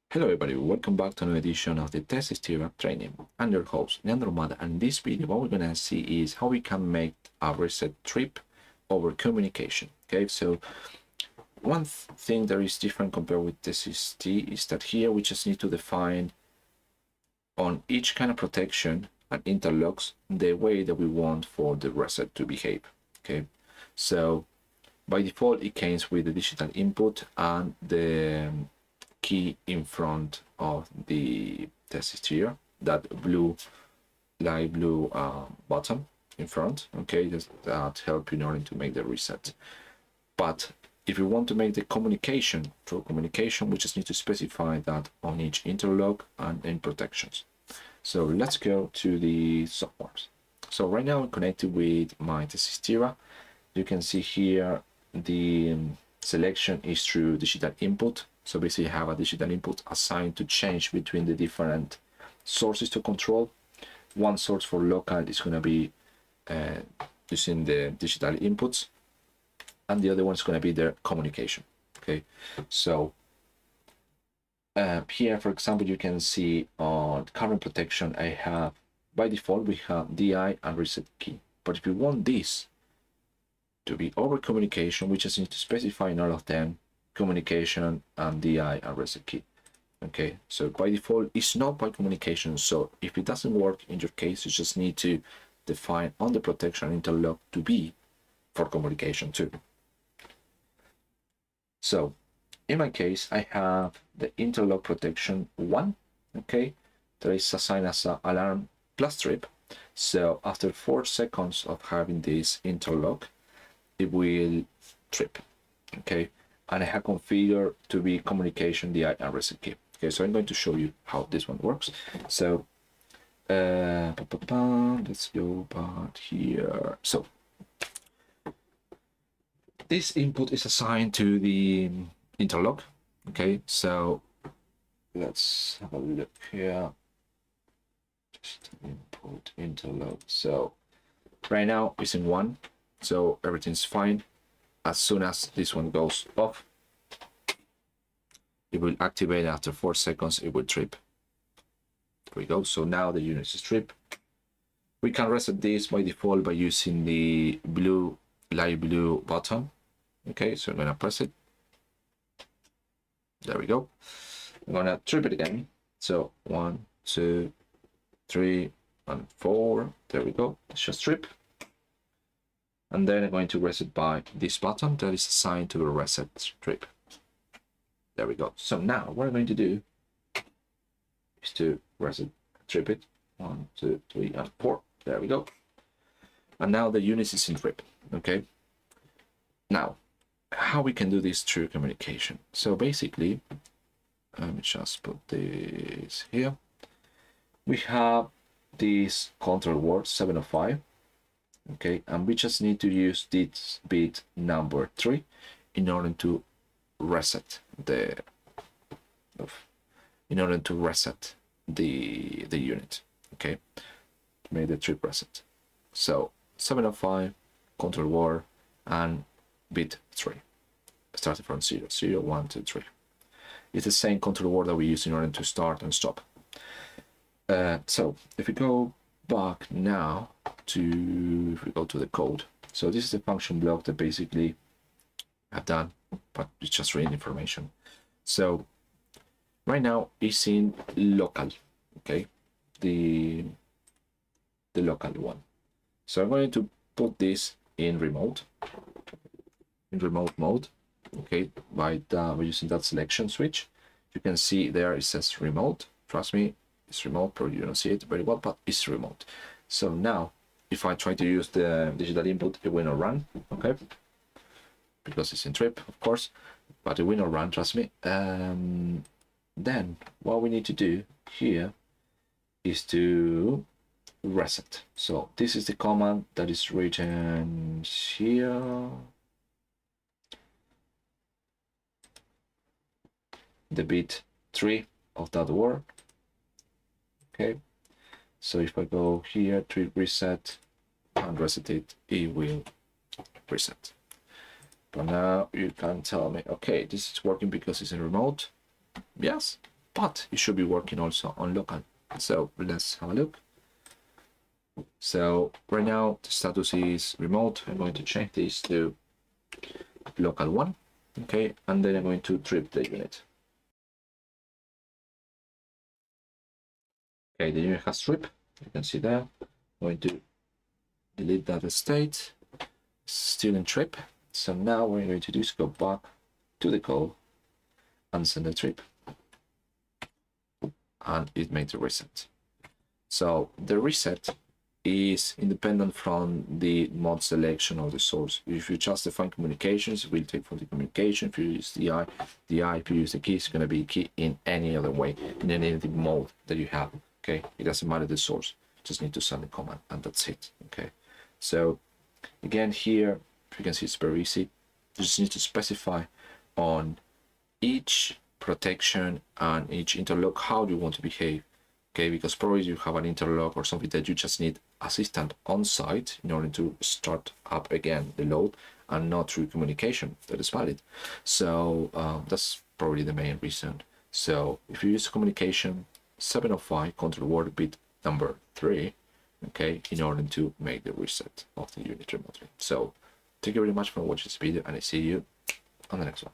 Hello everybody, welcome back to another edition of the TeSys Tera Training. I'm your host, Leandro, and in this video what we're going to see is how we can make a reset trip over communication. Okay, so one thing that is different compared with TeSys T is that here we just need to define on each kind of protection and interlocks the way that we want for the reset to behave. Okay, so by default it comes with the digital input and the key in front of the TeSys Tera, that light blue button in front. Okay, that help you in order to make the reset. But if you want to make the communication through communication, we just need to specify that on each interlock and in protections. So let's go to the softwares. So right now I'm connected with my TeSys Tera. You can see here the selection is through digital input. So basically you have a digital input assigned to change between the different sources to control. One source for local is going to be using the digital inputs, and the other one is going to be the communication. Okay, so here, for example, you can see on current protection, I have, by default, we have DI and reset key. But if you want this to be over communication, we just need to specify in all of them communication and DI and reset key. Okay, so by default it's not by communication, so if it doesn't work in your case, you just need to define on the protection interlock to be for communication too. So in my case I have the interlock protection 1, okay, that is assigned as an alarm plus trip. So after 4 seconds of having this interlock, it will trip. Okay, and I have configured to be communication DI and reset key. Okay, so I'm going to show you how this one works. So let's go back here. So this input is assigned to the interlock. Okay, so let's have a look here. Just input interlock. So right now it's in 1, so everything's fine. As soon as this one goes off, it will activate. After 4 seconds it will trip. There we go. So now the unit is trip. We can reset this by default by using the light blue button. Okay, so I'm gonna press it. There we go. I'm gonna trip it again. So 1, 2, 3, and 4. There we go. Let's just trip. And then I'm going to reset by this button that is assigned to the reset trip. There we go. So now what I'm going to do is to reset trip it. 1, 2, 3, and 4. There we go. And now the unit is in trip. Okay. Now, how we can do this through communication? So basically, let me just put this here. We have this control word 705. Okay, and we just need to use this bit number 3 in order to reset the unit. Okay, to make the trip reset. So 705 control word and bit 3, starting from 0, 0, 1, 2, 3. It's the same control word that we use in order to start and stop. So if we go back now to, if we go to the code, so this is the function block that basically I've done, but it's just reading information. So right now it's in local, okay, the local one. So I'm going to put this in remote mode, okay, by using that selection switch. You can see there it says remote. Trust me, it's remote, probably you don't see it very well, but it's remote. So now if I try to use the digital input, it will not run, okay, because it's in trip, of course, but it will not run, trust me. Then what we need to do here is to reset. So this is the command that is written here. The bit 3 of that word. Okay, so if I go here to reset and reset it, it will reset. But now you can tell me, okay, this is working because it's in remote. Yes, but it should be working also on local. So let's have a look. So right now the status is remote. I'm going to change this to local 1. Okay, and then I'm going to trip the unit. Okay, the unit has trip. You can see there. I'm going to delete that state. Still in trip. So now what we're going to do is go back to the call and send a trip. And it made the reset. So the reset is independent from the mode selection of the source. If you just define communications, it will take from the communication. If you use the I, if you use the key, it's going to be key in any other way, in any other mode that you have. Okay, it doesn't matter the source. Just need to send the command, and that's it. Okay, so again here, you can see it's very easy. You just need to specify on each protection and each interlock how you want to behave. Okay, because probably you have an interlock or something that you just need assistant on site in order to start up again the load, and not through communication that is valid. So that's probably the main reason. So if you use communication 705 control word bit number 3, okay, in order to make the reset of the unit remotely. So thank you very much for watching this video, and I see you on the next one.